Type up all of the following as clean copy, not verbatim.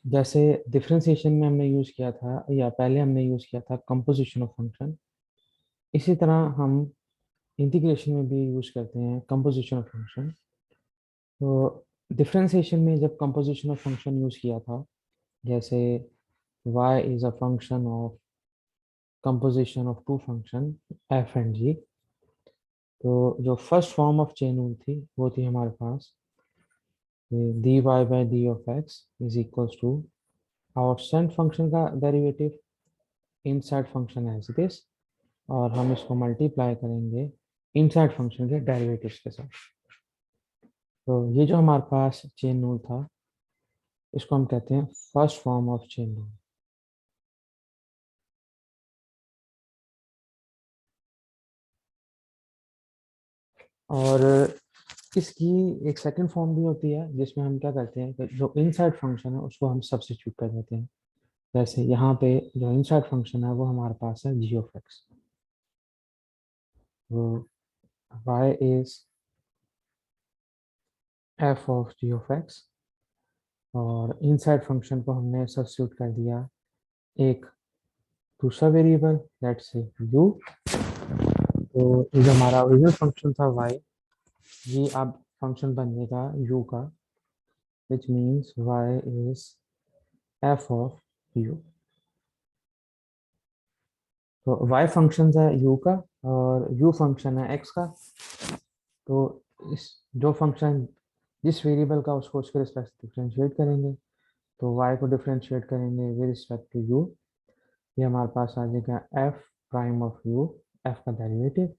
जैसे डिफरेंशिएशन में हमने यूज किया था या पहले हमने यूज किया था कंपोजिशन ऑफ फंक्शन, इसी तरह हम इंटीग्रेशन में भी यूज करते हैं कंपोजिशन ऑफ फंक्शन। तो डिफरेंशिएशन में जब कंपोजिशन ऑफ फंक्शन यूज किया था, जैसे y is a function of composition of two function f and g, तो जो first form of chain rule थी वो थी हमारे पास dy by d of x is equals to outside function का derivative inside function as it is, और हम इसको मल्टीप्लाई करेंगे इनसाइड फंक्शन के डेरिवेटिव्स के साथ। तो ये जो हमारे पास चेन रूल था, इसको हम कहते हैं first form of chain rule. और इसकी एक सेकंड फॉर्म भी होती है जिसमें हम क्या करते हैं कि जो इनसाइड फंक्शन है उसको हम सब्स्टिट्यूट कर देते हैं। जैसे यहाँ पे जो इनसाइड फंक्शन है वो हमारे पास है जी ऑफ एक्स। वो y is f of g of x, और इनसाइड फंक्शन को हमने सब्स्टिट्यूट कर दिया एक दूसरा वेरिएबल, लेट्स से u। तो ये जो हमारा ओरिजिनल फंक्शन था y, ये अब फंक्शन बनेगा u का, which means y is f of u। तो y फंक्शन है u का और u फंक्शन है x का। तो इस जो फंक्शन जिस वेरिएबल का उसको उसके रिस्पेक्ट से डिफरेंशिएट करेंगे, तो y को डिफरेंशिएट करेंगे विद रिस्पेक्ट टू u। ये हमारे पास आ जाएगा f prime of u, f का डेरिवेटिव।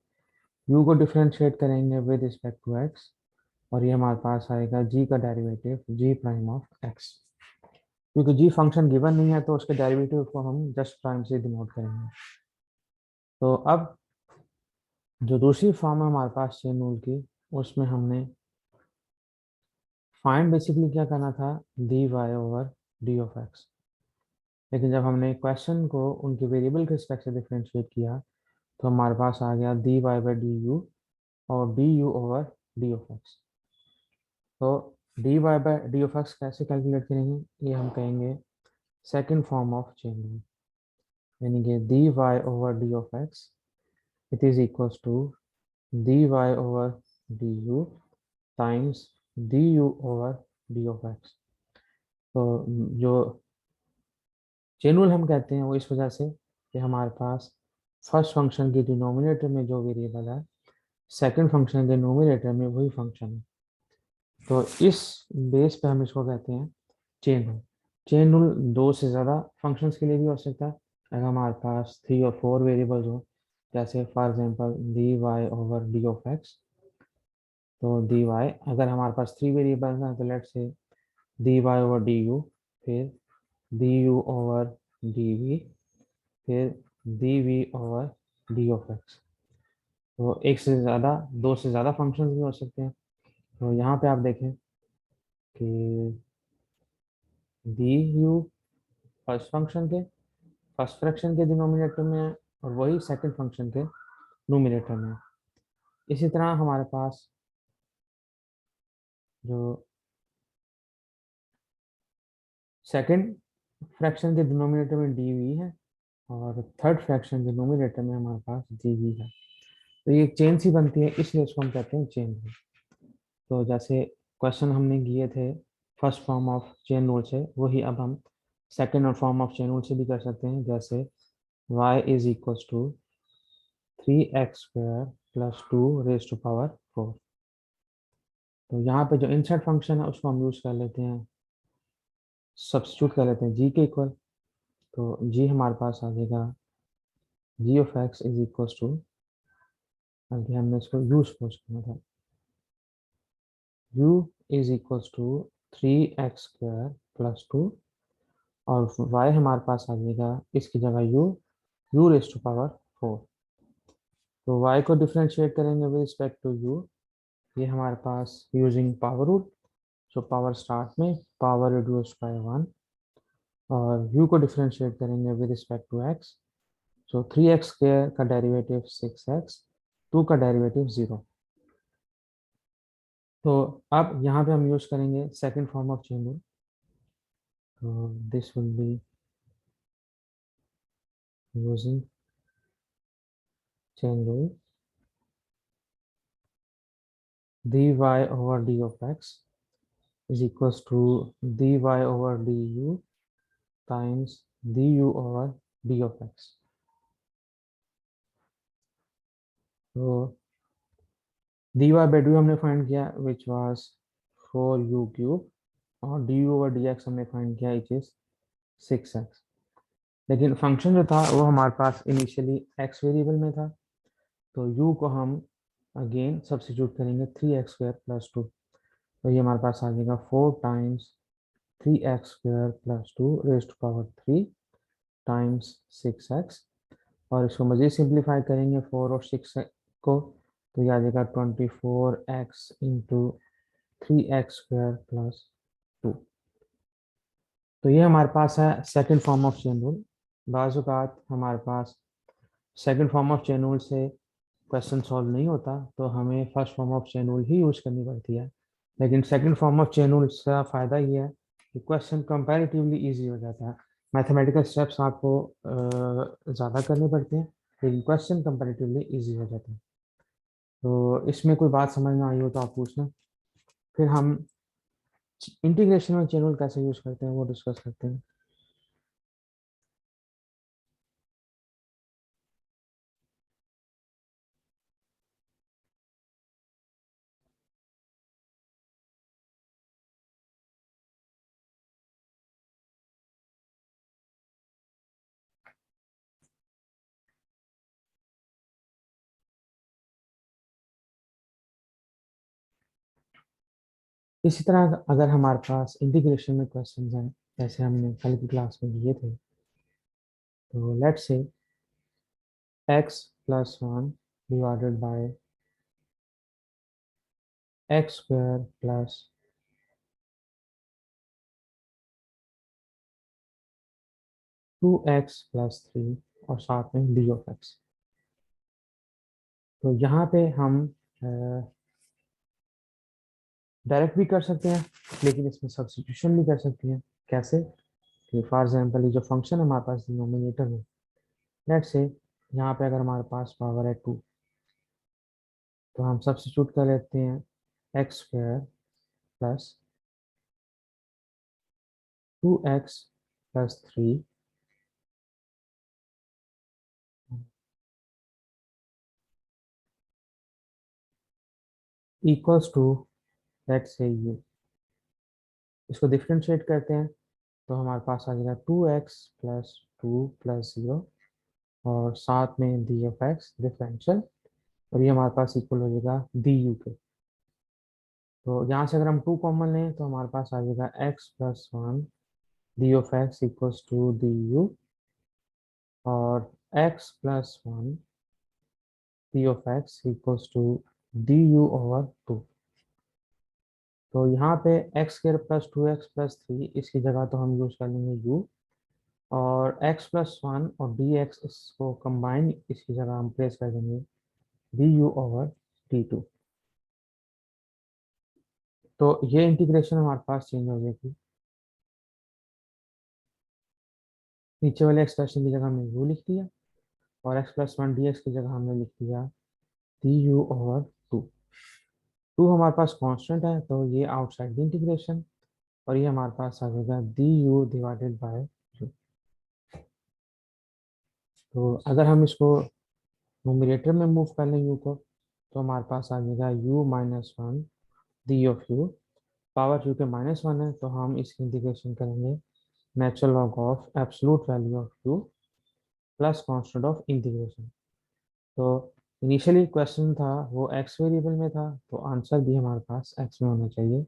u को डिफरेंशिएट करेंगे विद रिस्पेक्ट टू x, और ये हमारे पास आएगा g का derivative g prime of x। क्योंकि g फंक्शन गिवन नहीं है तो उसके डेरिवेटिव को हम जस्ट प्राइम से डिनोट करेंगे। तो अब जो दूसरी फॉर्म है हमारे पास चेन रूल की, उसमें हमने फाइंड बेसिकली क्या करना था, dy over d of x. लेकिन जब हमने क्वेश्चन को उनके वेरिएबल के रिस्पेक्ट से डिफरेंशिएट किया, तो हमारे पास आ गया dy बाई डी यू और d u over d of x. तो dy by d of x कैसे कैलकुलेट करेंगे, ये हम कहेंगे second form of chain rule, यानी कि dy over d of x it is equals to dy over d u times d u over d of x. तो जो chain rule हम कहते हैं वो इस वजह से कि हमारे पास फर्स्ट फंक्शन की डिनोमिनेटर में जो वेरिएबल है, सेकंड फंक्शन के नोमिनेटर में वही फंक्शन है। तो इस बेस पे हम इसको कहते हैं चेन रूल। चेन रूल दो से ज़्यादा फंक्शंस के लिए भी हो सकता है, अगर हमारे पास 3 और 4 वेरिएबल्स हो, जैसे for example dy over d of x. तो dy, अगर हमारे पास 3 वेरिएबल्स हैं तो let's say dy over d u, फिर d u over d v, फिर d v over d of x. तो एक से ज़्यादा, दो से ज़्यादा फंक्शंस भी हो सकते हैं। तो यहाँ पे आप देखें कि डी यू फर्स्ट फंक्शन के फर्स्ट फ्रैक्शन के डिनोमिनेटर में है और वही सेकंड फंक्शन के नोमिनेटर में है। इसी तरह हमारे पास जो सेकंड फ्रैक्शन के डिनोमिनेटर में डी वी है और थर्ड फ्रैक्शन के नोमिनेटर में हमारे पास डी वी है। तो ये चेन सी बनती है, इसलिए इसको हम कहते हैं चेन रूल। तो जैसे क्वेश्चन हमने किए थे first form of chain rule से, वही अब हम सेकंड और फॉर्म ऑफ चेन रूल से भी कर सकते हैं। जैसे y is equals to 3x² plus 2 raise to power 4। तो यहाँ पे जो इनसाइड फंक्शन है उसको हम यूज कर लेते हैं, सब्स्टिट्यूट कर लेते हैं g के इक्वल। तो g हमारे पास आ जाएगा g of x is equals to, बल्कि हमने इसको u सपोज करना था, u is equals to 3x² plus 2, और y हमारे पास आ जाएगा इसकी जगह u रेज टू पावर 4। तो y को डिफरेंशिएट करेंगे विद रिस्पेक्ट टू u, ये हमारे पास using power rule. So power start में पावर रिड्यूस्ड बाय 1, और u को डिफरेंशिएट करेंगे with respect to x। So 3x² का डेरिवेटिव 6x, 2 का डेरिवेटिव 0। तो अब यहाँ पे हम यूज करेंगे second form of chain rule. So this will be using chain rule. dy over d of x is equals to dy over du times du over d of x. तो dy by du हमने find किया which was 4u cube और du over dx हमने find किया which is 6x. लेकिन function जो था वो हमारे पास इनिशियली x वेरिएबल में था, तो u को हम अगेन सब्स्टिट्यूट करेंगे 3x स्क्वायर प्लस 2, तो ये हमारे पास आ जाएगा 4 times 3x square plus 2 raise to power 3 times 6x, और इसको मज़ीद सिंप्लीफाई करेंगे 4 और 6 को, तो ये आ जाएगा 24x into 3x square plus 2। तो ये हमारे पास है second form of chain rule. बाज़ औक़ात हमारे पास second form of chain rule से क्वेश्चन सॉल्व नहीं होता, तो हमें first form of chain rule ही यूज़ करनी पड़ती है। लेकिन second form of chain rule का फ़ायदा ये है कि क्वेश्चन कंपैरेटिवली इजी हो जाता है। मैथमेटिकल स्टेप्स आपको ज़्यादा करने पड़ते हैं, लेकिन क्वेश्चन कंपैरेटिवली इजी हो जाता है। तो इसमें कोई बात समझ में आई हो तो आप पूछना, फिर हम इंटीग्रेशन में चेन रूल कैसे यूज़ करते हैं वो डिस्कस करते हैं। इसी तरह अगर हमारे पास इंटीग्रेशन में क्वेश्चन हैं जैसे हमने कल की क्लास में किए थे, तो लेट्स से x plus 1 divided by x square plus 2x plus 3 और साथ में डी ऑफ एक्स। तो यहाँ पे हम डायरेक्ट भी कर सकते हैं, लेकिन इसमें सब्स्टिट्यूशन भी कर सकते हैं। कैसे कि फॉर एग्जांपल ये जो फंक्शन है हमारे पास डिनोमिनेटर में, लेट्स से यहाँ पे अगर हमारे पास पावर है 2, तो हम सब्स्टिट्यूट कर लेते हैं x square plus 2x plus 3 equals to let's say u. इसको डिफरेंशिएट करते हैं तो हमारे पास आ जाएगा 2x प्लस 2 प्लस 0 और साथ में डी एफ एक्स डिफरेंशियल, और ये हमारे पास इक्वल हो जाएगा डी यू के। तो यहाँ से अगर हम 2 कॉमन लें तो हमारे पास आ जाएगा x plus 1 d of x equals to d u, और x plus 1 d of x equals to d u over 2। तो यहाँ पे x square plus 2x plus 3 इसकी जगह तो हम यूज़ कर लेंगे u, और x प्लस 1 और dx इसको कंबाइन इसकी जगह हम प्लेस कर देंगे du ओवर d2। तो ये इंटीग्रेशन हमारे पास चेंज हो जाएगी, नीचे वाले एक्सप्रेशन की जगह हमने u लिख दिया और x प्लस 1 dx की जगह हमने लिख दिया du ओवर 2। 2 हमारे पास कांस्टेंट है तो ये आउटसाइड द इंटीग्रेशन, और ये हमारे पास आ जाएगा du डिवाइडेड बाय u। तो अगर हम इसको नोमिनेटर में मूव कर लें u को, तो हमारे पास आ जाएगा u minus 1 d of u। Power u के माइनस 1 है तो हम इसकी इंटीग्रेशन करेंगे natural log of absolute value of u plus constant of integration. तो इनिशियली क्वेश्चन था वो x वेरिएबल में था, तो आंसर भी हमारे पास x में होना चाहिए।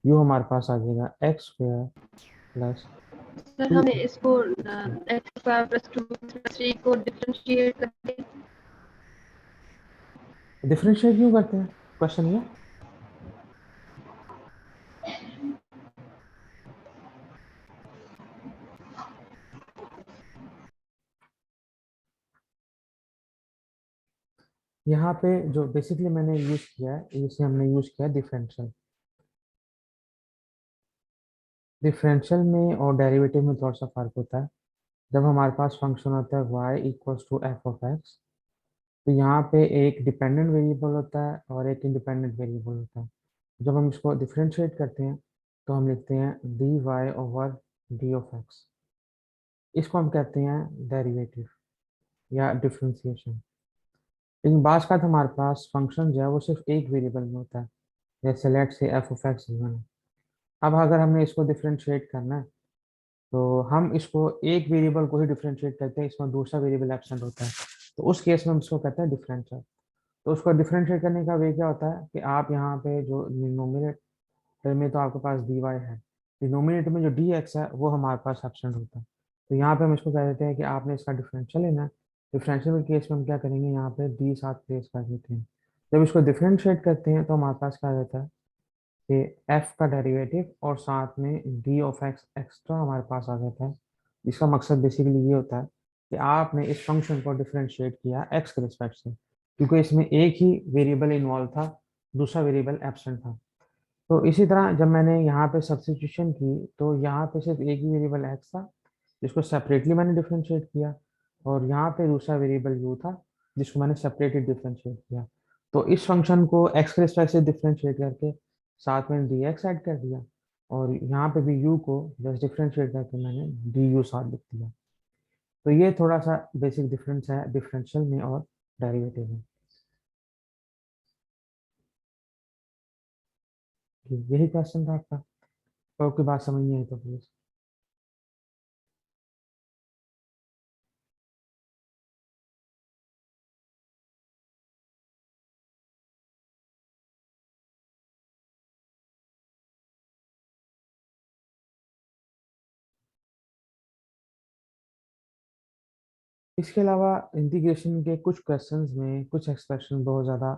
u हमारे पास आ जाएगा एक्स स्क्वायर प्लस सर हमें इसको एक्स स्क्वायर प्लस 2 प्लस 3 को डिफरेंशिएट करके डिफरेंशिएट क्यों करते हैं, क्वेश्चन ये यहाँ पे जो बेसिकली मैंने यूज किया है, इसे हमने यूज किया है डिफरेंशियल। डिफरेंशियल में और डेरिवेटिव में थोड़ा सा फर्क होता है। जब हमारे पास फंक्शन होता है y equals to f of x, तो यहाँ पे एक डिपेंडेंट वेरिएबल होता है और एक इंडिपेंडेंट वेरिएबल होता है। जब हम इसको डिफरेंशिएट करते हैं तो हम लिखते हैं d y over d of x. इसको हम कहते हैं डेरिवेटिव या डिफरेंशिएशन। लेकिन बात का हमारे पास फंक्शन जो है वो सिर्फ एक वेरिएबल में होता है, जैसे लेट से एफ ऑफ एक्स गिवन है। अब अगर हमने इसको डिफरेंशिएट करना है तो हम इसको एक वेरिएबल को ही डिफरेंशिएट करते हैं, इसमें दूसरा वेरिएबल एब्सेंट होता है, तो उस केस में हम इसको कहते हैं डिफरेंशियल। तो उसको डिफरेंशिएट करने का वे क्या होता है कि आप यहाँ पे जो डिनोमिनेटर में तो आपके पास डी वाई है, डिनोमिनेटर में जो डी एक्स है वो हमारे पास एब्सेंट होता है। तो यहाँ पे हम इसको कह देते हैं कि आपने इसका डिफरेंशियल लेना है। डिफरेंशियल के केस में हम क्या करेंगे, यहाँ पे डी साथ प्लेस कर देते हैं। जब इसको डिफरेंशिएट करते हैं तो हमारे पास क्या रहता है कि एफ का डेरिवेटिव और साथ में डी ऑफ एक्स एक्स्ट्रा हमारे पास आ जाता है। जिसका मकसद बेसिकली ये होता है कि आपने इस फंक्शन को डिफरेंशिएट किया एक्स के रिस्पेक्ट से, क्योंकि इसमें एक ही वेरिएबल इन्वॉल्व था, दूसरा वेरिएबल एब्सेंट था। तो इसी तरह जब मैंने यहाँ पे सब्स्टिट्यूशन की तो यहाँ पे सिर्फ एक ही वेरिएबल एक्स था जिसको सेपरेटली मैंने डिफरेंशिएट किया, और यहाँ पे दूसरा वेरिएबल यू था जिसको मैंने सेपरेटली डिफरेंशिएट किया। तो इस फंक्शन को एक्स के रिस्पेक्ट से डिफरेंशिएट करके साथ में डी एक्स ऐड कर दिया, और यहाँ पे भी यू को जस्ट डिफरेंशिएट करके मैंने डी यू साथ लिख दिया। तो ये थोड़ा सा बेसिक डिफरेंस है डिफरेंशियल में और डेरिवेटिव में। यही क्वेश्चन था आपका, तो आपकी बात समझ नहीं आई तो प्लीज। इसके अलावा इंटीग्रेशन के कुछ क्वेश्चंस में कुछ एक्सप्रेशन बहुत ज़्यादा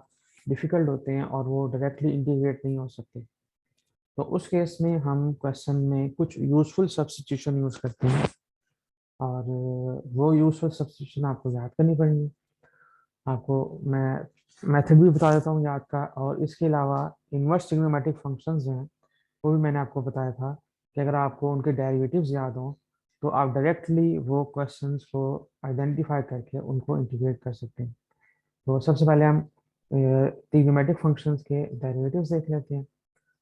डिफिकल्ट होते हैं और वो डायरेक्टली इंटीग्रेट नहीं हो सकते। तो उस केस में हम क्वेश्चन में कुछ यूजफुल सब्स्टिट्यूशन यूज करते हैं, और वो यूजफुल सब्स्टिट्यूशन आपको याद करनी पड़ेगी। आपको मैं मेथड भी बता देता हूँ याद का, और इसके अलावा इनवर्स ट्रिग्नोमेट्रिक फंक्शंस हैं वो भी मैंने आपको बताया था कि अगर आपको उनके डेरिवेटिव्स याद हों तो आप डायरेक्टली वो क्वेश्चंस को आइडेंटिफाई करके उनको इंटीग्रेट कर सकते हैं। तो सबसे पहले हम ट्रिग्नोमेट्रिक फंक्शंस के डेरिवेटिव्स देख लेते हैं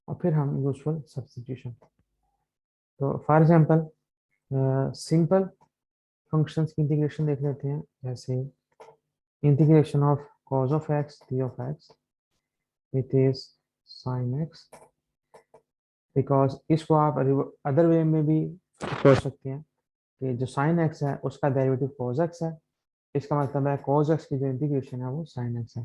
और फिर हम यूजफुल सब्स्टिट्यूशन। तो फॉर एग्जांपल सिंपल फंक्शंस की इंटीग्रेशन देख लेते हैं, जैसे integration of cos of x d of x, it is sin x, because इसको आप अदर वे में भी सोच सकते हैं कि जो साइन एक्स है उसका डेरिवेटिव cos x है। इसका मतलब है cos x की जो इंटीग्रेशन है वो sin x है।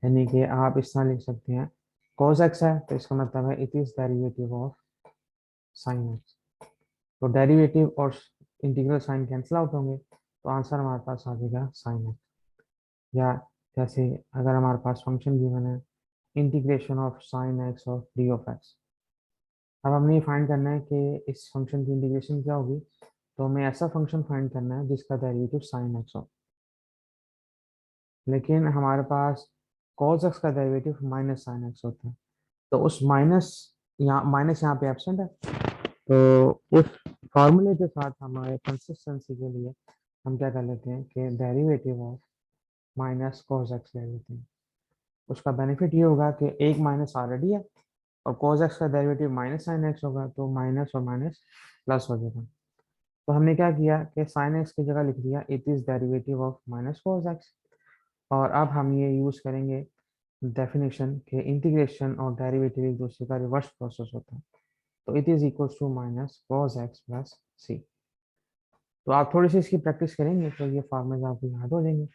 यानी कि आप इस तरह लिख सकते हैं cos x है तो इसका मतलब है it is derivative of sin x। तो डेरिवेटिव और इंटीग्रल साइन कैंसिल आउट होंगे तो आंसर हमारे पास आ जाएगा sin x। या जैसे अगर हमारे पास फंक्शन गिवन है इंटीग्रेशन ऑफ sin x और d ऑफ x। अब हमने ये फाइंड करना है कि इस फंक्शन की इंटीग्रेशन क्या होगी, तो हमें ऐसा फंक्शन फाइंड करना है जिसका डेरिवेटिव sin x हो, लेकिन हमारे पास cos x का डेरिवेटिव माइनस sin x होता है। तो उस माइनस यहाँ पे एब्सेंट है, तो उस फॉर्मूले के साथ हमारे कंसिस्टेंसी के लिए हम क्या कर लेते हैं कि derivative of minus cos x ले लेते हैं। उसका बेनिफिट ये होगा कि एक माइनस ऑलरेडी है और cos x का डेरिवेटिव माइनस sin x होगा, तो माइनस और माइनस प्लस हो जाएगा। तो हमने क्या किया कि sin x की जगह लिख दिया it is derivative of minus cos x। और अब हम ये यूज करेंगे डेफिनेशन के इंटीग्रेशन और डेरिवेटिव एक दूसरे का रिवर्स प्रोसेस होता है। तो it is equal to minus cos x plus c. तो आप थोड़ी सी इसकी प्रैक्टिस करेंगे तो ये फॉर्मूले आपको याद हो जाएंगे।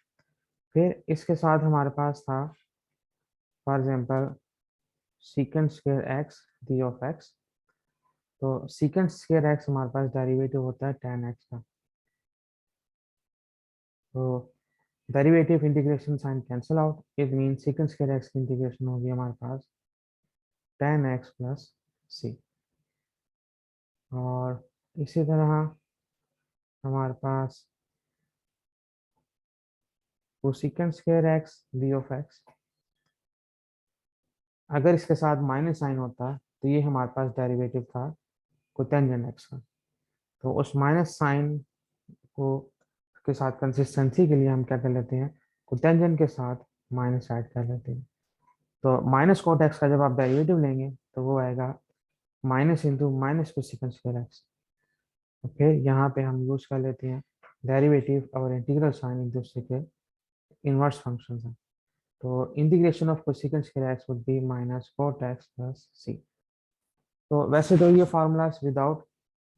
फिर इसके साथ हमारे पास था for example secant square x d of x. तो सीकेंट स्क्वायर एक्स हमारे पास डेरिवेटिव होता है tan x का। तो derivative integration sign cancel out, it mean secant square x की इंटीग्रेशन होगी हमारे पास tan x प्लस सी। और इसी तरह हमारे पास cosecant square x d of x, अगर इसके साथ माइनस साइन होता तो ये हमारे पास डेरिवेटिव था कोटेंजेंट एक्स का। तो उस माइनस साइन को के साथ कंसिस्टेंसी के लिए हम क्या कर लेते हैं, कोटेंजेंट के साथ माइनस ऐड कर लेते हैं। तो माइनस कोट एक्स का जब आप डेरिवेटिव लेंगे तो वो आएगा minus into minus cosecant square x. तो फिर यहाँ पे हम यूज कर लेते हैं डेरिवेटिव और इंटीग्रल साइन एक दूसरे के इनवर्स फंक्शन हैं। तो integration of cosecant square x would be minus cot x plus c. तो वैसे तो ये फार्मूलाज विदाउट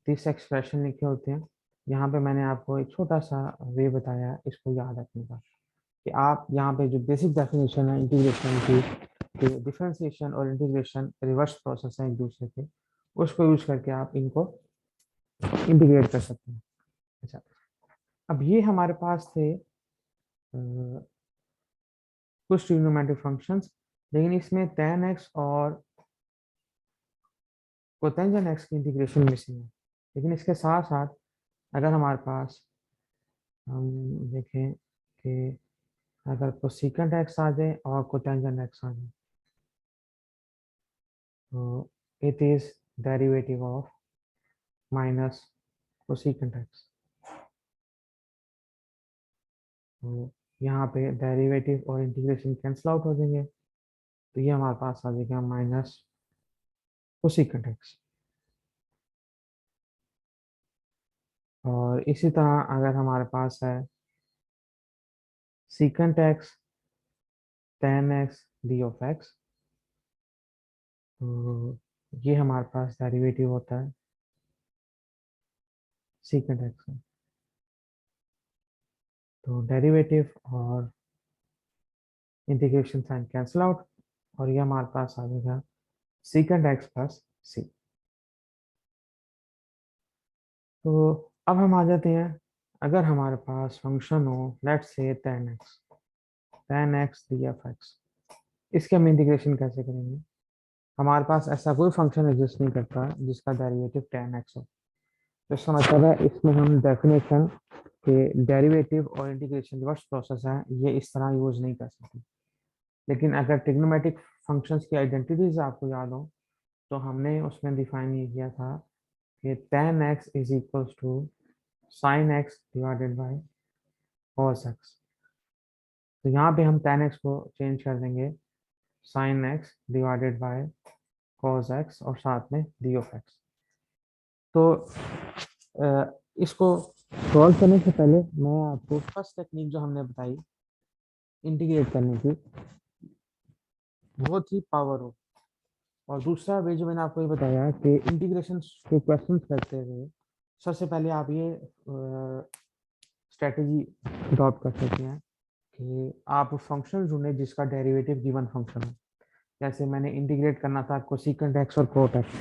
दिस एक्सप्रेशन लिखे होते हैं। यहाँ पे मैंने आपको एक छोटा सा वे बताया है इसको याद रखने का, कि आप यहाँ पे जो बेसिक डेफिनेशन है इंटीग्रेशन की, कि डिफरेंशिएशन और इंटीग्रेशन रिवर्स प्रोसेस है एक दूसरे के, उसको यूज करके आप इनको इंटीग्रेट कर सकते हैं। अच्छा, अब ये हमारे पास थे कुछ ट्रिग्नोमेट्रिक फंक्शंस, लेकिन इसमें tan x और कोटेंजेंट x की इंटीग्रेशन मिसिंग है। लेकिन इसके साथ साथ अगर हमारे पास हम देखें कि अगर कोसेकेंट x आ जाए और कोटेंजेंट x आ जाए, तो it is derivative of minus cosecant x। तो यहाँ पे डेरिवेटिव और इंटीग्रेशन कैंसिल आउट हो जाएंगे, तो ये हमारे पास आ जाएगा माइनस कोसेकेंट x। और इसी तरह अगर हमारे पास है secant x tan x d of x, तो ये हमारे पास डेरिवेटिव होता है सीकेंट x का। तो डेरिवेटिव और इंटीग्रेशन साइन कैंसिल आउट, और ये हमारे पास आ जाएगा सीकेंट x प्लस सी। तो अब हम आ जाते हैं, अगर हमारे पास फंक्शन हो let's say tan x d of x, इसके हम इंटीग्रेशन कैसे करेंगे। हमारे पास ऐसा कोई फंक्शन एग्जिस्ट नहीं करता जिसका डेरिवेटिव tan x हो। तो इसका मतलब है इसमें हम डेफिनेशन के डेरिवेटिव और इंटीग्रेशन रिवर्स प्रोसेस है ये इस तरह यूज नहीं कर सकते। लेकिन अगर ट्रिग्नोमेट्रिक फंक्शंस की आइडेंटिटीज आपको याद हो, तो हमने उसमें डिफाइन ये किया था कि tan x is equals to sin x divided by cos x। तो यहाँ पे हम tan x को चेंज कर देंगे sin x divided by cos x और साथ में d ऑफ x। तो इसको सॉल्व करने से पहले मैं आपको फर्स्ट टेक्निक जो हमने बताई इंटीग्रेट करने की, वो थी पावर ऑफ। और दूसरा वे जो मैंने आपको ये बताया कि इंटीग्रेशन के क्वेश्चंस करते हुए सबसे पहले आप ये स्ट्रेटजी अडॉप्ट कर सकते हैं कि आप फंक्शन ढूंढे जिसका डेरिवेटिव गिवन फंक्शन हो। जैसे मैंने इंटीग्रेट करना था कोसेकेंट एक्स और कोट एक्स,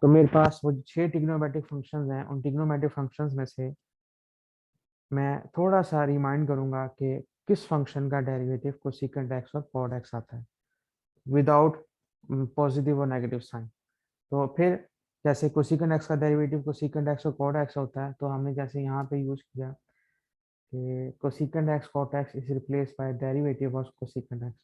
तो मेरे पास वो 6 ट्रिग्नोमेट्रिक फंक्शंस हैं। उन ट्रिग्नोमेट्रिक फंक्शंस में से मैं थोड़ा सा रिमाइंड करूंगा कि किस फंक्शन का डेरिवेटिव कोसेकेंट एक्स और कोट एक्स आता है विदाउट पॉजिटिव और नेगेटिव साइन। तो फिर जैसे कोसेकेंट एक्स का डेरिवेटिव कोसेकेंट एक्स और कोट एक्स होता है, तो हमने जैसे यहाँ पे यूज किया कि cosecant x cot x is replace by derivative of cosecant x.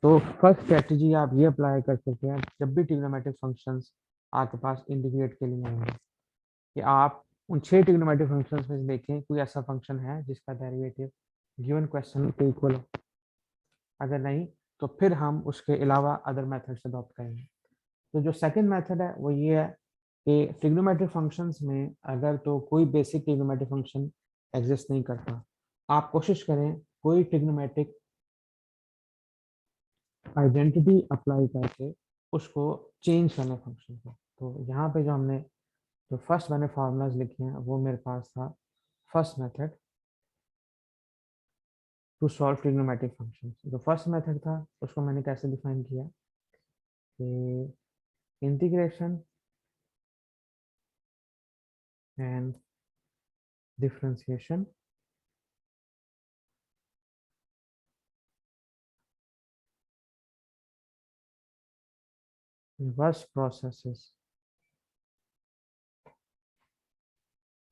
तो फर्स्ट स्ट्रेटजी आप ये अप्लाई कर सकते हैं जब भी ट्रिग्नोमेट्रिक फंक्शंस आपके पास इंटीग्रेट के लिए होंगे, कि आप उन 6 ट्रिग्नोमेट्रिक फंक्शंस में से देखें कोई ऐसा फंक्शन है जिसका डेरिवेटिव गिवन क्वेश्चन के इक्वल हो। अगर नहीं, तो फिर हम उसके अलावा अदर मेथड्स अडॉप्ट करेंगे। तो जो सेकंड मेथड है वो ये है कि ट्रिग्नोमेट्रिक फंक्शंस में अगर तो कोई बेसिक ट्रिग्नोमेट्रिक फंक्शन एग्जिस्ट नहीं करता, आप कोशिश करें कोई ट्रिग्नोमेट्रिक आइडेंटिटी अप्लाई करके उसको चेंज करना फंक्शन को। तो यहाँ पे जो हमने जो फर्स्ट मैंने फार्मूलाज लिखे हैं वो मेरे पास था first method to solve trigonometric function. जो फर्स्ट मेथड था उसको मैंने कैसे डिफाइन किया कि integration and differentiation reverse processes.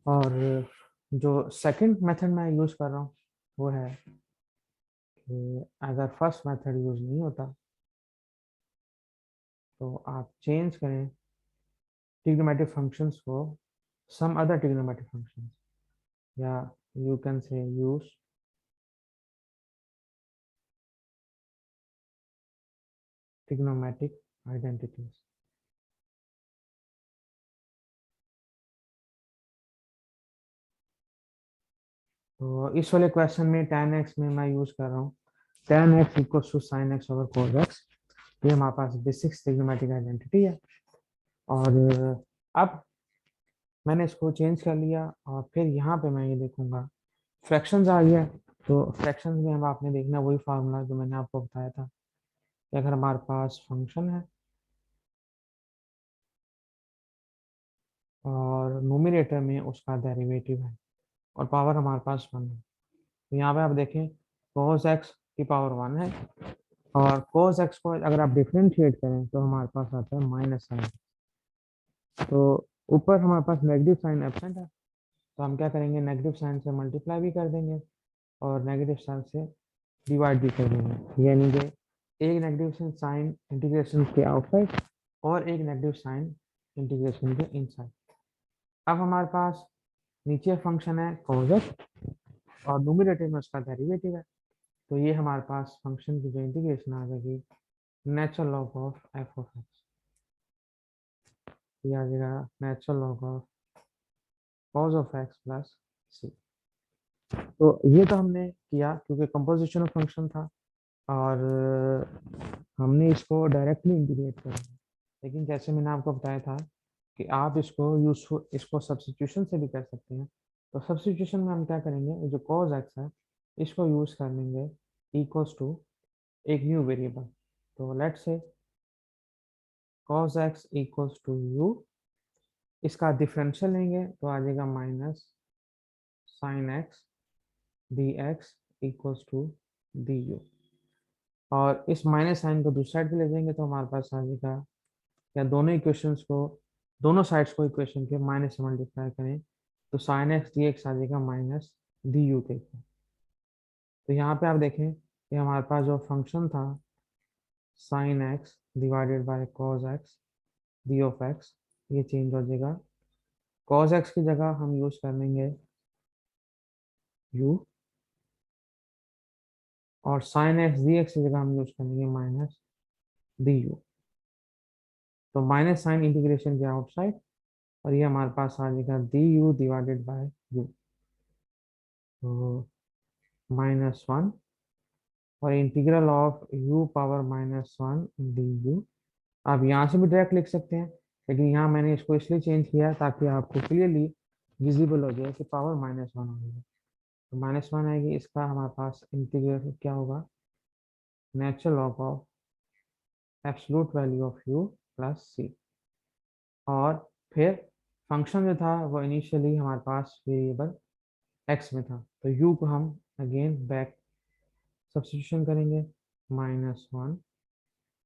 और जो सेकंड मेथड मैं यूज कर रहा हूँ वो है कि अगर फर्स्ट मेथड यूज नहीं होता तो आप चेंज करें trigonometric functions for some other trigonometric functions. Yeah, you can say use trigonometric identities. तो इस वाले क्वेश्चन में tan x में मैं यूज कर रहा हूँ tan x equals to sin x over cos x। ये हमारे पास बेसिक ट्रिग्नोमेट्रिक आइडेंटिटी है। और अब मैंने इसको चेंज कर लिया और फिर यहाँ पे मैं ये देखूंगा फ्रैक्शंस आ गया। तो फ्रैक्शंस में हम आपने देखना वही फार्मूला जो मैंने आपको बताया था कि अगर हमारे पास फंक्शन है और नोमिनेटर में उसका डेरिवेटिव है और पावर हमारे पास 1 है, तो यहाँ पे आप देखें cos x की पावर 1 है और cos x को अगर आप डिफरेंशिएट करें तो हमारे पास आता है माइनस साइन। तो ऊपर हमारे पास नेगेटिव साइन एब्सेंट है, तो हम क्या करेंगे नेगेटिव साइन से मल्टीप्लाई भी कर देंगे और नेगेटिव साइन से डिवाइड भी कर देंगे, यानी कि एक नेगेटिव साइन इंटीग्रेशन के आउटसाइड और एक नेगेटिव साइन इंटीग्रेशन के इनसाइड। अब हमारे पास नीचे फंक्शन है cos x और न्यूमरेटर में उसका डेरिवेटिव है, तो ये हमारे पास फंक्शन की जो इंटीग्रेशन आ जाएगी natural log of f of x. ये आ जाएगा natural log of cos of x plus c. तो ये तो हमने किया क्योंकि कंपोजिशन ऑफ फंक्शन था और हमने इसको डायरेक्टली इंटीग्रेट कर दिया। लेकिन जैसे मैंने आपको बताया था कि आप इसको यूजफुल इसको सब्स्टिट्यूशन से भी कर सकते हैं। तो सब्स्टिट्यूशन में हम क्या करेंगे, ये जो cos x है इसको यूज कर लेंगे इक्वल्स टू एक न्यू वेरिएबल। तो let's say cos x equals to u, इसका डिफरेंशियल लेंगे तो आ जाएगा minus sine x d x equals to d u. और इस माइनस साइन को दूसरी साइड पे ले जाएंगे तो हमारे पास आ जाएगा, या दोनों इक्वेशंस को दोनों साइड्स को इक्वेशन के माइनस से मल्टीप्लाई करें तो साइन एक्स डी एक्स आ जाएगा माइनस डी यू के। तो यहाँ पे आप देखें कि हमारे पास जो फंक्शन था sine x divided by cos x d of x, ये चेंज हो जाएगा। कॉस एक्स की जगह हम यूज कर लेंगे यू और साइन एक्स डी एक्स की जगह हम यूज करेंगे माइनस डी यू। तो माइनस साइन इंटीग्रेशन के आउटसाइड और ये हमारे पास आ जाएगा d you divided by you. तो -1 और integral of you power -1 D you. आप यहाँ से भी डायरेक्ट लिख सकते हैं, लेकिन यहाँ मैंने इसको इसलिए चेंज किया ताकि आपको क्लियरली विजिबल हो जाए कि पावर -1 होगी। तो -1 आएगी, इसका हमारे पास इंटीग्रल क्या होगा natural log of absolute value of u plus c. और फिर फंक्शन जो था वो इनिशियली हमारे पास वेरिएबल एक्स में था, तो यू को हम अगेन बैक सब्स्टिट्यूशन करेंगे -1।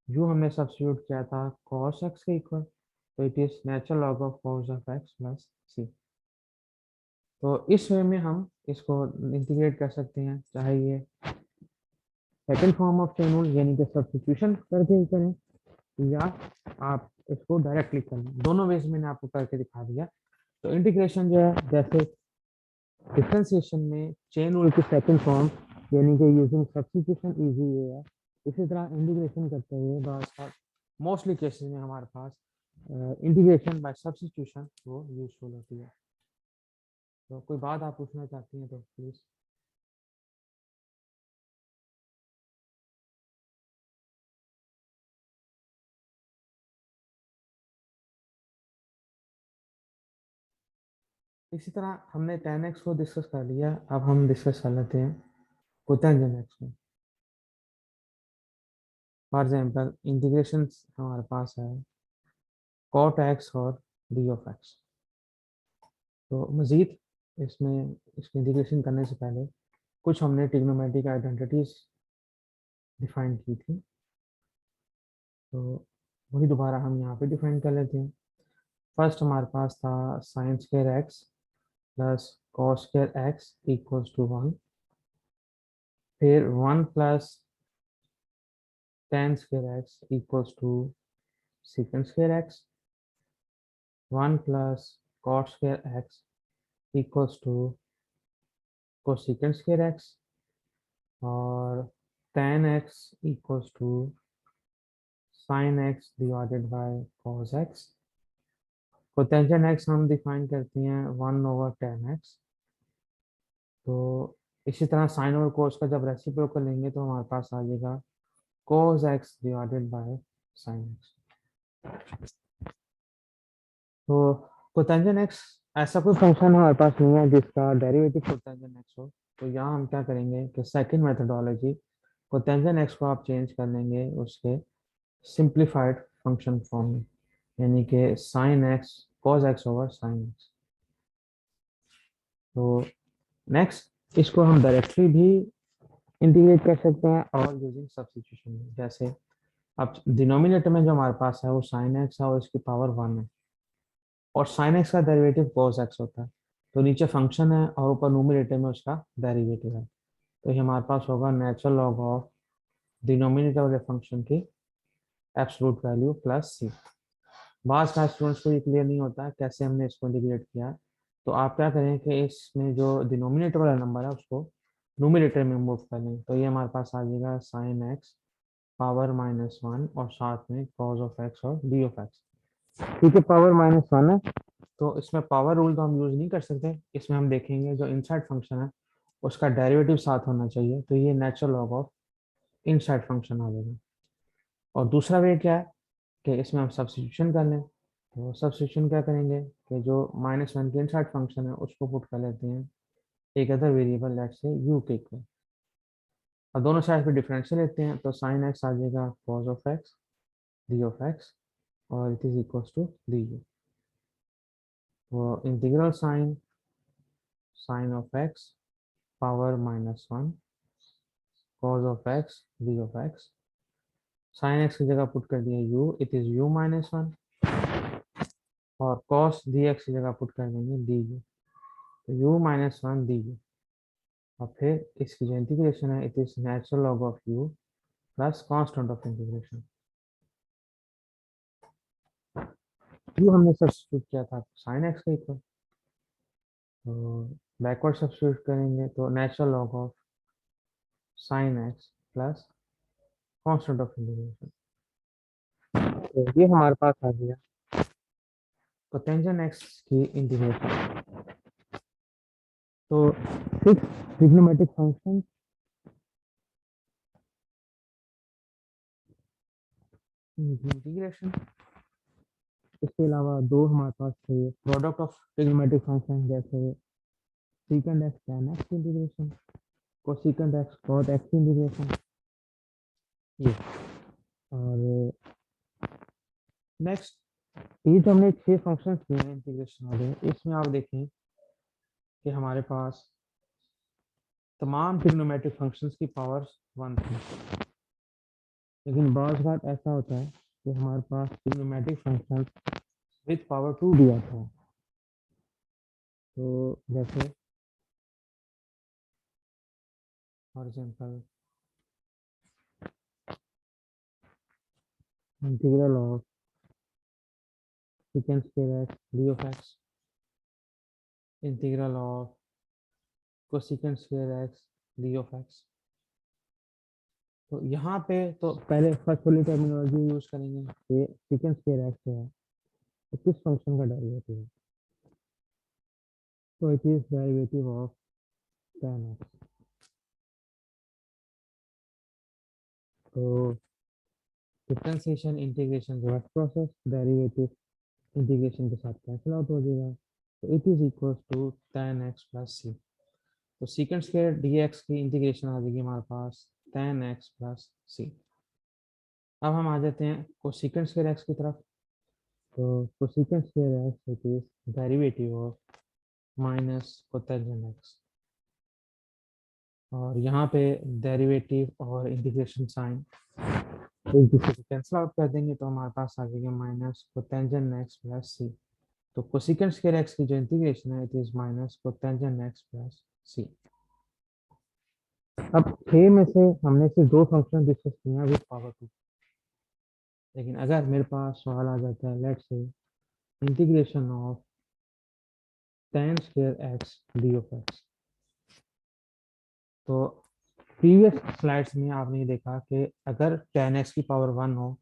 यू हमने सब्स्टिट्यूट किया था cos x के इक्वल, तो it is natural log of cos of x plus c. तो इस वे में हम इसको इंटीग्रेट कर सकते हैं, चाहे ये second form of chain rule यानी कि सब्स्टिट्यूशन करके ही करें या आप इसको डायरेक्टली कर लें। दोनों वेज मैंने आपको करके दिखा दिया। तो इंटीग्रेशन जो है, जैसे डिफरेंशिएशन में चेन रूल की सेकंड फॉर्म यानी कि यूजिंग सब्स्टिट्यूशन इजी है, इसी तरह इंटीग्रेशन करते हुए मोस्टली केसेस में हमारे पास इंटीग्रेशन बाय सब्स्टिट्यूशन वो यूजफुल होती है। तो कोई बात आप पूछना चाहती हैं तो प्लीज। इसी तरह हमने tan x को डिस्कस कर लिया, अब हम डिस्कस कर लेते हैं कोटेंजेंट x को। फॉर एग्जांपल इंटीग्रेशन हमारे पास है cot x और d ऑफ x। तो मजीद इसमें इसकी इंटीग्रेशन करने से पहले कुछ हमने ट्रिग्नोमेट्रिक आइडेंटिटीज डिफाइन की थी, तो वही दोबारा हम यहाँ पे डिफाइन कर लेते हैं। फर्स्ट हमारे पास था sine square x plus cos square x equals to 1, फिर 1 plus tan square x equals to secant square x, 1 plus cot square x equals to cosecant square x और tan x equals to sin x divided by cos x। Cotangent x हम define करते हैं 1/tan x। तो इसी तरह sign और कोस का जब रेसिप्रोकल लेंगे तो हमारे पास आ जाएगा cos x divided bye sin x। तो कोटेंजेंट x ऐसा कोई फंक्शन हमारे पास नहीं है जिसका डेरिवेटिव कोटेंजेंट x हो। तो यहाँ हम क्या करेंगे कि सेकंड मेथडोलॉजी कोटेंजेंट x को आप चेंज कर लेंगे उसके सिंप्लीफाइड फंक्शन फॉर्म में, यानी कि sin x cos x over sin x। तो नेक्स्ट इसको हम डायरेक्टली भी इंटीग्रेट कर सकते हैं और यूजिंग सब्स्टिट्यूशन में। जैसे अब डिनोमिनेटर में जो हमारे पास है वो sin x है और इसकी पावर 1 है और sin x का डेरिवेटिव cos x होता है। तो नीचे फंक्शन है और ऊपर न्यूमरेटर में उसका डेरिवेटिव है। तो ये हमारे पास होगा नेचुरल लॉग ऑफ डिनोमिनेटर वाले फंक्शन की एब्सोल्यूट वैल्यू प्लस सी। बास का स्टूडेंट्स को ये क्लियर नहीं होता है कैसे हमने इसको इंटीग्रेट किया। तो आप क्या करें कि इसमें जो डिनोमिनेटर वाला नंबर है उसको न्यूमरेटर में मूव कर लें। तो ये हमारे पास आ जाएगा sin x पावर -1 और साथ में cos ऑफ x और d ऑफ x। ठीक है, पावर -1 है तो इसमें पावर रूल तो हम यूज नहीं कर सकते। इसमें हम देखेंगे जो इनसाइड फंक्शन है उसका डेरिवेटिव साथ होना चाहिए। तो ये natural log of inside function आ जाएगा। और दूसरा वे क्या है कि इसमें हम सब्स्टिट्यूशन कर लें। तो सब्स्टिट्यूशन क्या करेंगे कि जो -1 के इनसाइड फंक्शन है उसको पुट कर लेते हैं एक other variable let's say u के इक्वल। और दोनों साइड पे डिफरेंशियल लेते हैं तो sin x आ जाएगा cos of x d of x और it is equals to du। तो integral sin of x power -1 cos of x d of x। sin x की जगह पुट कर दिया u, इट इज u-1 और cos dx की जगह put कर देंगे du, तो u-1 du। और फिर इसकी जो इंटीग्रेशन है it is natural log of u plus constant of integration. u हमने सब्स्टिट्यूट किया था sin x के इक्वल, तो बैकवर्ड सब्स्टिट्यूट करेंगे तो natural log of sin x plus constant of integration. तो ये हमारे पास आ गया कोटेंजेंट x की इंटीग्रेशन। तो 6 ट्रिग्नोमेट्रिक फंक्शन इंटीग्रेशन। इसके अलावा दो हमारे पास थे प्रोडक्ट ऑफ ट्रिग्नोमेट्रिक फंक्शन जैसे secant x tan x integration, cosecant x cot x integration. ये और नेक्स्ट ये जो हमने 6 फंक्शन किए हैं इंटीग्रेशन वाले, इसमें आप देखें कि हमारे पास तमाम ट्रिग्नोमेट्रिक फंक्शंस की पावर 1 थी। लेकिन बाज़ बात ऐसा होता है कि हमारे पास ट्रिग्नोमेट्रिक फंक्शन विद पावर 2 भी आता है। तो जैसे for example integral of secant square x d of x, integral of cosecant square x d of x। तो यहाँ पे तो पहले फर्स्ट वाली टर्मिनोलॉजी यूज करेंगे कि secant square x है तो किस फंक्शन का डेरिवेटिव है। तो it is derivative of tan x। तो differentiation integration reverse process, derivative integration के साथ कैंसिल आउट हो जाएगा। तो it is equal to tan x plus c. तो secant स्क्वायर dx की इंटीग्रेशन आ जाएगी हमारे पास tan x प्लस सी। अब हम आ जाते हैं कोसेकेंट स्क्वायर x की तरफ। तो cosecant square x it is derivative of minus cotangent x। और यहाँ पे डेरिवेटिव और इंटीग्रेशन साइन एक दूसरे को कैंसिल आउट कर देंगे तो हमारे पास आ जाएगा minus cotangent x plus c. तो कोसेकेंट स्क्वायर x की जो इंटीग्रेशन है it is minus cotangent x plus c. अब 6 में से हमने सिर्फ 2 फंक्शन डिस्कस किए हैं विद पावर 2। लेकिन अगर मेरे पास सवाल आ जाता है let's say integration of tan square x D of x। तो प्रीवियस स्लाइड्स में आपने देखा कि अगर tan x की पावर 1 हो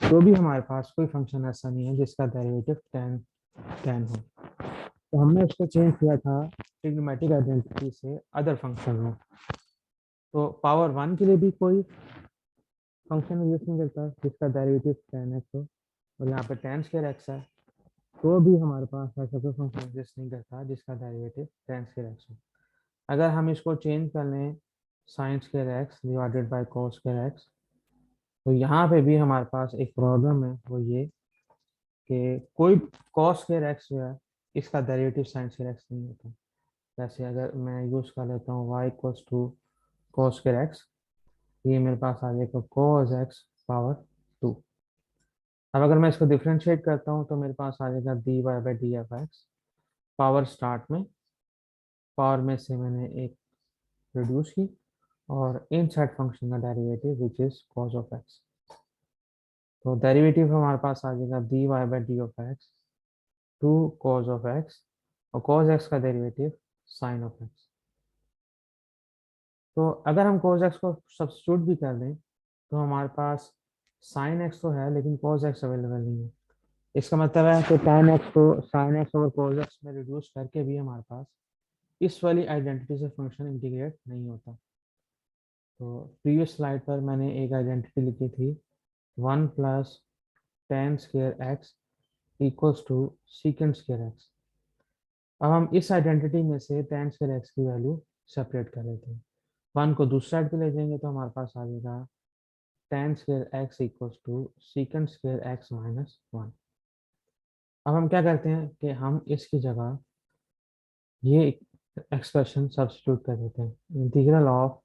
तो भी हमारे पास कोई फंक्शन ऐसा नहीं है जिसका डेरिवेटिव tan हो। तो हमने उसको चेंज किया था ट्रिग्नोमेट्रिक आइडेंटिटी से अदर फंक्शन में। तो पावर 1 के लिए भी कोई फंक्शन एग्जिस्ट नहीं करता जिसका डेरिवेटिव tan x हो, और यहाँ पे tan स्क्वायर x है तो भी हमारे पास ऐसा कोई फंक्शन एग्जिस्ट नहीं करता जिसका डेरिवेटिव tan स्क्वायर x हो। अगर हम इसको चेंज कर लें sin square x divided by cos square x, तो यहाँ पे भी हमारे पास एक प्रॉब्लम है, वो ये कि कोई cos स्क्वायर x जो है इसका डेरिवेटिव sin स्क्वायर x नहीं होता। जैसे अगर मैं यूज कर लेता हूँ y equals to cos square x, ये मेरे पास आ जाएगा cos x पावर 2। अब अगर मैं इसको डिफरेंशिएट करता हूँ तो मेरे पास आ जाएगा dy by d f x. Power start में पावर में से मैंने एक रिड्यूस की और इन साइड फंक्शन का derivative which is cos of x। तो डेरिवेटिव हमारे पास आ जाएगा dy by d of x to cos of x, और cos x का डेरिवेटिव sin ऑफ x। तो अगर हम cos x को सब्स्टिट्यूट भी कर दें तो हमारे पास sin x तो है लेकिन cos x अवेलेबल नहीं है। इसका मतलब है कि tan x को sin x और cos x में रिड्यूस करके भी हमारे पास इस वाली आइडेंटिटी से फंक्शन इंटीग्रेट नहीं होता। तो प्रीवियस स्लाइड पर मैंने एक आइडेंटिटी लिखी थी 1 plus tan square x equals to secant square x। अब हम इस आइडेंटिटी में से tan स्क्वायर x की वैल्यू सेपरेट कर लेते हैं। 1 को दूसरी साइड पे ले जाएंगे तो हमारे पास आ जाएगा tan square x equals to secant square x minus 1। अब हम क्या करते हैं कि हम इसकी जगह ये एक्सप्रेशन सब्स्टिट्यूट कर देते हैं, integral of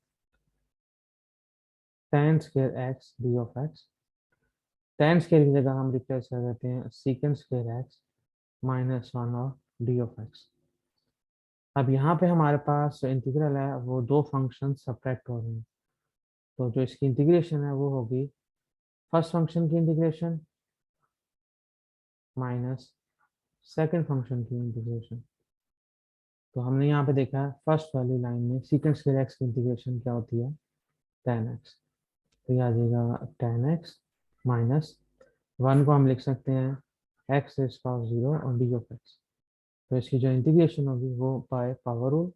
tan square x D of x। tan square की जगह हम रिप्लेस कर देते हैं सीकेंड square x minus 1 of D of x। अब यहाँ पे हमारे पास जो इंटीग्रल है वो दो फंक्शन सब्ट्रैक्ट हो रहे हैं, तो जो इसकी इंटीग्रेशन है वो होगी फर्स्ट फंक्शन की इंटीग्रेशन माइनस सेकंड फंक्शन की इंटीग्रेशन। तो हमने यहाँ पे देखा है फर्स्ट वाली लाइन में सीकेंड स्क्वायर x की इंटीग्रेशन क्या होती है tan x। तो ये आ जाएगा tan x माइनस 1 को हम लिख सकते हैं x इज पावर 0 और डी ऑफ x। तो इसकी जो इंटीग्रेशन होगी वो by power rule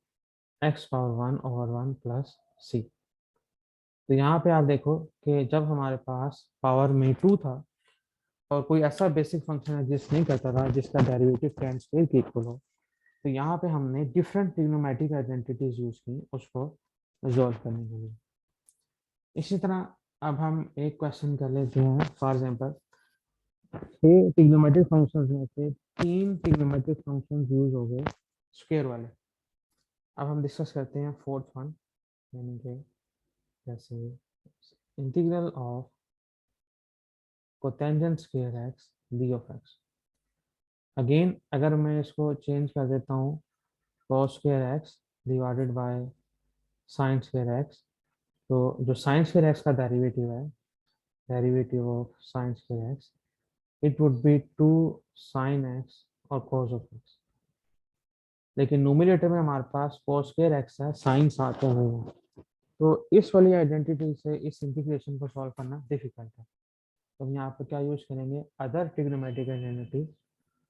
x power 1 over 1 plus c। तो यहाँ पे आप देखो कि जब हमारे पास पावर में 2 था और कोई ऐसा बेसिक फंक्शन एग्जिस्ट नहीं करता था जिसका डेरिवेटिव tan स्क्वायर की इक्वल हो, तो यहाँ पे हमने डिफरेंट ट्रिग्नोमेट्रिक आइडेंटिटीज यूज की उसको रिजॉल्व करने के लिए। इसी तरह अब हम एक क्वेश्चन कर लेते हैं। फॉर एग्जांपल 6 ट्रिग्नोमेट्रिक फंक्शंस में से 3 ट्रिग्नोमेट्रिक फंक्शंस यूज हो गए स्क्वायर वाले। अब हम डिस्कस करते हैं फोर्थ वन, यानी कि जैसे integral of cotangent square x d of x. Again अगर मैं इसको चेंज कर देता हूँ cos square x divided by sine square x, तो जो साइन स्क्वायर एक्स का डेरिवेटिव है, derivative of sine square x, it would be 2 sin x और cos ऑफ x। लेकिन नोमिनेटर में हमारे पास cos स्क्वायर एक्स है, साइन साथ में है, तो इस वाली आइडेंटिटी से इस इंटीग्रेशन को सॉल्व करना डिफिकल्ट है। तो हम यहाँ पर क्या यूज करेंगे, अदर ट्रिग्नोमेट्रिक आइडेंटिटी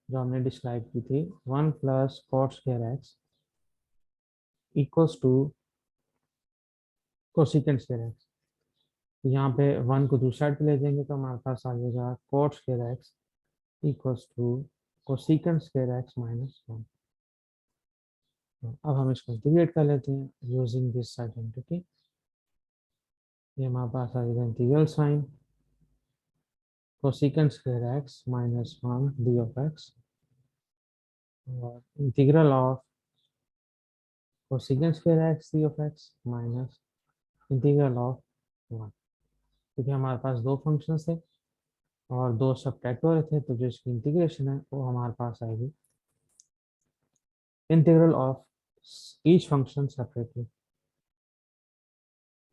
जो हमने डिस्क्राइब की थी 1 plus cos square x equals to cosecant square x. यहाँ पे 1 को दूसरी साइड पे ले जाएंगे तो हमारे पास आ जाएगा cot square x equals to cosecant square x minus 1। अब हम इसको इंटीग्रेट कर लेते हैं यूजिंग दिस आइडेंटिटी। ये हमारे पास आ जाएगा integral sign cosecant square x minus 1 d of x और integral of cosecant square x d of x minus integral of 1। क्योंकि हमारे पास दो फंक्शन थे और दो सब्ट्रैक्ट हो रहे थे, तो जो इसकी इंटीग्रेशन है वो हमारे पास आएगी integral of each function separately.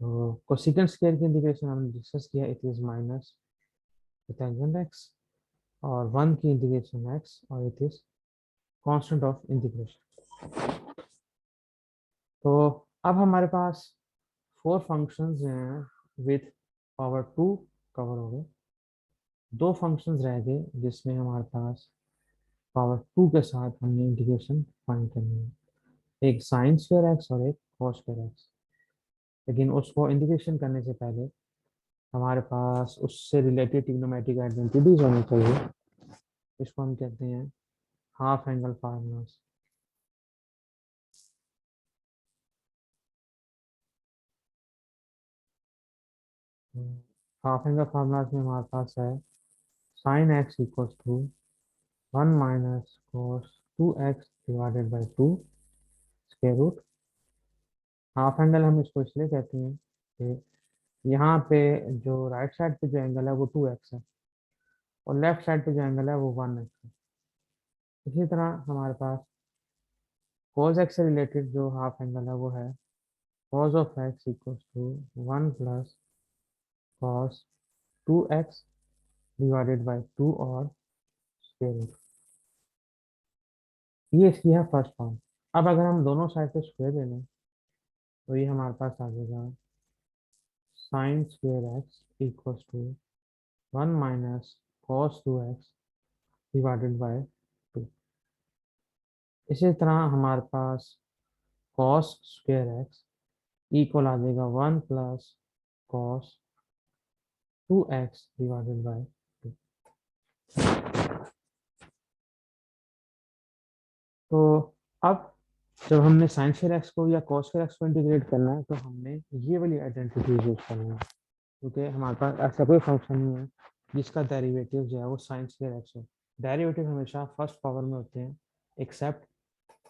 तो कोसिकेंट स्क्वायर की इंटीग्रेशन हमने डिस्कस किया, it is minus cotangent x और 1 की इंटीग्रेशन x और it is constant of integration. तो अब हमारे पास 4 फंक्शंस हैं विथ पावर 2 कवर हो गए। 2 फंक्शंस रह गए जिसमें हमारे पास पावर 2 के साथ हमने इंटीग्रेशन फाइंड करनी है, एक साइन स्क्वायर एक्स और एक कॉस स्क्वायर एक्स। लेकिन उसको इंटीग्रेशन करने से पहले हमारे पास उससे रिलेटेड ट्रिग्नोमेट्रिक आइडेंटिटीज होनी चाहिए। इसको हम कहते हैं half angle formulas. Half angle formulas में हमारे पास है sine x equals to 1 minus cos 2x divided by 2 square root. Half angle हम इसको इसलिए कहते हैं कि यहाँ पे जो राइट साइड पे जो एंगल है वो 2x है और लेफ्ट साइड पे जो एंगल है वो 1x है। इसी तरह हमारे पास cos x से रिलेटेड जो हाफ एंगल है वो है cos of x equals to 1 plus cos 2x divided by 2 और स्क्वायर रूट। ये इसकी है फर्स्ट फॉर्म। अब अगर हम दोनों साइड पे स्क्वायर ले लें तो ये हमारे पास आ जाएगा sine square x equals to 1 minus cos 2x divided by 2। इसी तरह हमारे पास कॉस स्क्वायर एक्स इक्वल आ जाएगा 1 plus cos 2x divided by 2। तो अब जब हमने साइन स्क्वायर एक्स को या कॉस स्क्वायर एक्स को इंटीग्रेट करना है तो हमने ये वाली आइडेंटिटी यूज करनी है, क्योंकि हमारे पास ऐसा कोई फंक्शन नहीं है जिसका डेरिवेटिव जो है वो साइन स्क्वायर एक्स हो। डेरिवेटिव हमेशा फर्स्ट पावर में होते हैं एक्सेप्ट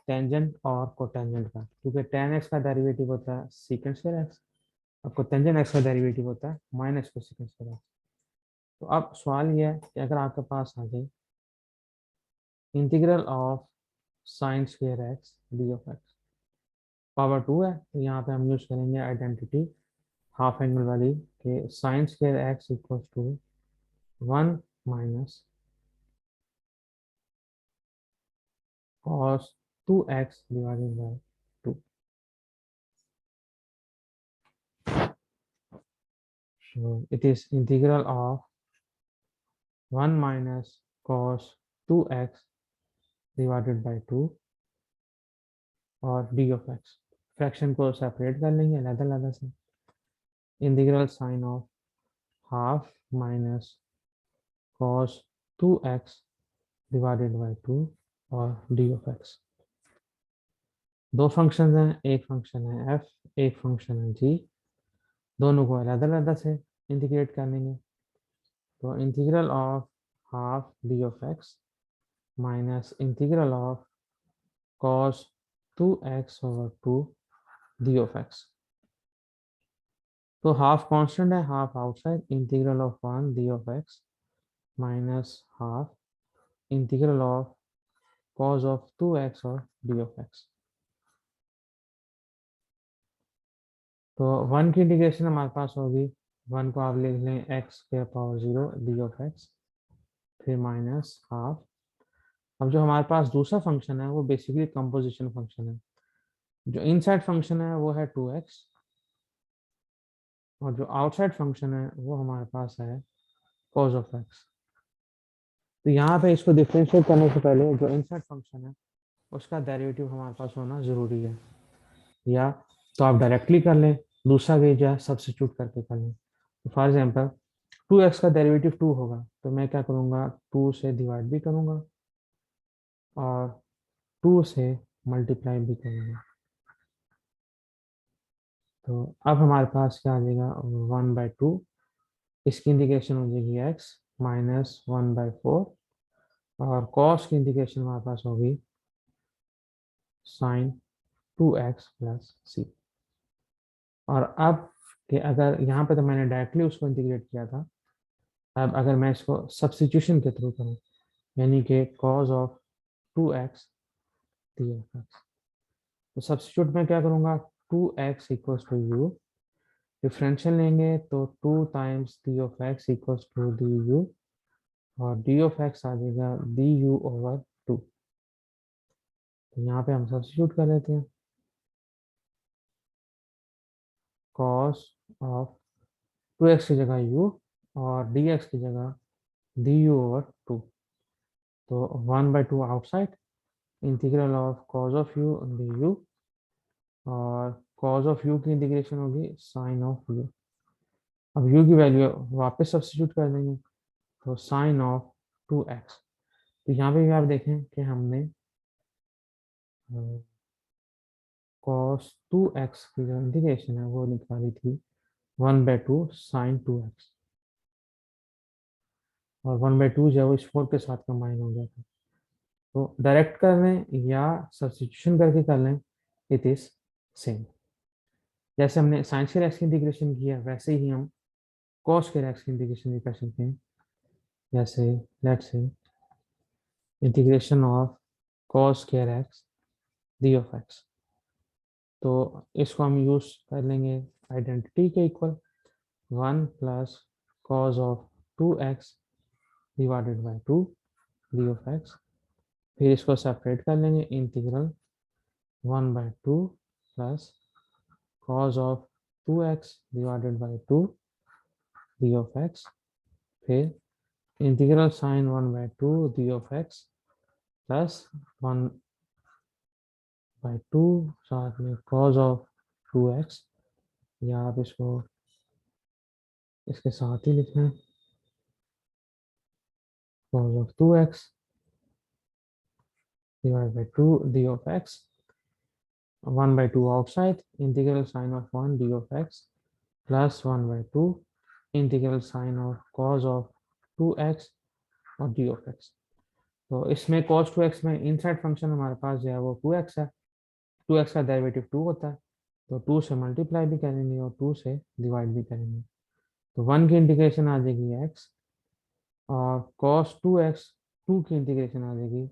टेंजेंट और कोटेंजेंट का, क्योंकि टेन एक्स का डेरिवेटिव होता है सीकेंट स्क्वायर एक्स और कोटेंजेंट एक्स का डेरिवेटिव होता है माइनस कोसेकेंट स्क्वायर एक्स। तो अब सवाल ये है कि अगर आपके पास आ जाए integral of sine square x d of x, power 2 है तो यहाँ पे हम यूज करेंगे आइडेंटिटी हाफ एंगल वाली कि sine square x equals to 1 minus cos 2x divided by 2. So it is integral of 1 minus cos 2x divided by 2 और d of x। Fraction को सेपरेट कर लेंगे अलग-अलग से। Integral sine of half minus cos 2x divided by 2 और d of x। दो function हैं, एक फंक्शन है f, एक फंक्शन है g। दोनों को अलग-अलग से इंटीग्रेट कर लेंगे। तो integral of half d of x minus integral of cos 2x over 2 d of x। तो हाफ कांस्टेंट है, half outside, integral of 1 d of x minus half integral of cos of 2x और d of x। तो 1 की integration हमारे पास होगी, 1 को आप लिख लें x के पावर 0 d of x फिर माइनस हाफ। अब जो हमारे पास दूसरा फंक्शन है वो बेसिकली कंपोजिशन फंक्शन है। जो इनसाइड फंक्शन है वो है 2x और जो आउटसाइड फंक्शन है वो हमारे पास है cos ऑफ x। तो यहाँ पे इसको डिफरेंशिएट करने से पहले जो इनसाइड फंक्शन है उसका डेरिवेटिव हमारे पास होना जरूरी है, या तो आप डायरेक्टली कर लें, दूसरा वे जो है सब्सिट्यूट करके कर लें। तो फॉर एग्जांपल 2x का डेरिवेटिव 2 होगा तो मैं क्या करूँगा, 2 से डिवाइड भी करूँगा और 2 से मल्टीप्लाई भी करूँगा। तो अब हमारे पास क्या आ जाएगा 1/2, इसकी इंटीग्रेशन हो जाएगी x माइनस 1/4 और cos की इंटीग्रेशन हमारे पास होगी साइन 2x प्लस सी। और अब कि अगर यहाँ पे तो मैंने डायरेक्टली उसको इंटीग्रेट किया था, अब अगर मैं इसको सब्स्टिट्यूशन के थ्रू करूँ यानी कि cos ऑफ 2x dx, तो सब्स्टिट्यूट में क्या करूँगा 2x equals to you, differential लेंगे तो 2 times d of x equals to d u और डी ऑफ एक्स आ जाएगा डी यू ओवर टू। तो यहाँ पे हम सब्स्टिट्यूट कर लेते हैं, कॉस ऑफ टू एक्स की जगह यू और डी एक्स की जगह डी यू ओवर टू। तो 1/2 outside, integral of cos of u d u, और कॉस ऑफ यू की इंटीग्रेशन होगी साइन ऑफ यू। अब यू की वैल्यू वापस सब्स्टिट्यूट कर देंगे, तो साइन ऑफ 2x। तो यहाँ पे भी आप देखें कि हमने cos 2x की जो इंटीग्रेशन है वो निकाली थी 1/2 sin 2x, और 1/2 जो है वो इस 4 के साथ कंबाइन हो गया था। तो डायरेक्ट कर लें या सब्स्टिट्यूशन करके कर लें, इट इज सेम। जैसे हमने साइन स्क्वायर एक्स की इंटीग्रेशन किया वैसे ही हम कॉस स्क्वायर एक्स की इंटीग्रेशन भी कर सकते हैं। जैसे let's say integration of cos square x d of x. तो इसको हम यूज कर लेंगे आइडेंटिटी के equal, 1 plus cos of 2x divided by 2 D of x. फिर इसको सेपरेट कर लेंगे, integral 1/2 plus cos of 2x divided by 2 D of x. फिर integral sine 1/2 d of x plus 1/2 साथ में कॉस ऑफ 2x, या आप इसको इसके साथ ही लिखना है, cos of 2x divided by 2 d of x, 1/2 outside, integral sine of 1 d of x plus 1/2 integral sine of cos of 2x और d of x। तो इसमें cos 2x में इनसाइड फंक्शन हमारे पास जो है वो 2x है, 2x का डेरिवेटिव 2 होता है, तो 2 से मल्टीप्लाई भी करेंगे और 2 से डिवाइड भी करेंगे। तो 1 की इंटीग्रेशन आ जाएगी x, और cos 2x 2 की इंटीग्रेशन आ जाएगी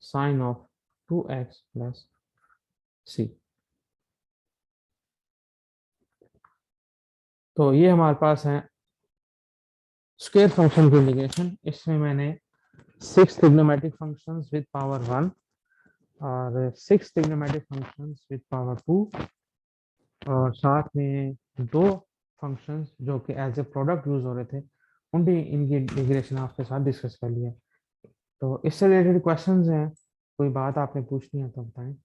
sign of 2x plus c। तो ये हमारे पास है स्क्वायर फंक्शन की इंटीग्रेशन। इसमें मैंने 6 ट्रिग्नोमेट्रिक फंक्शंस विद पावर 1 और 6 ट्रिग्नोमेट्रिक फंक्शंस विद पावर 2 और साथ में 2 फंक्शंस जो कि एज ए प्रोडक्ट यूज हो रहे थे उनकी इनकी इंटीग्रेशन आपके साथ डिस्कस कर लिया। तो इससे रिलेटेड क्वेश्चंस हैं, कोई बात आपने पूछनी है तो बताएं।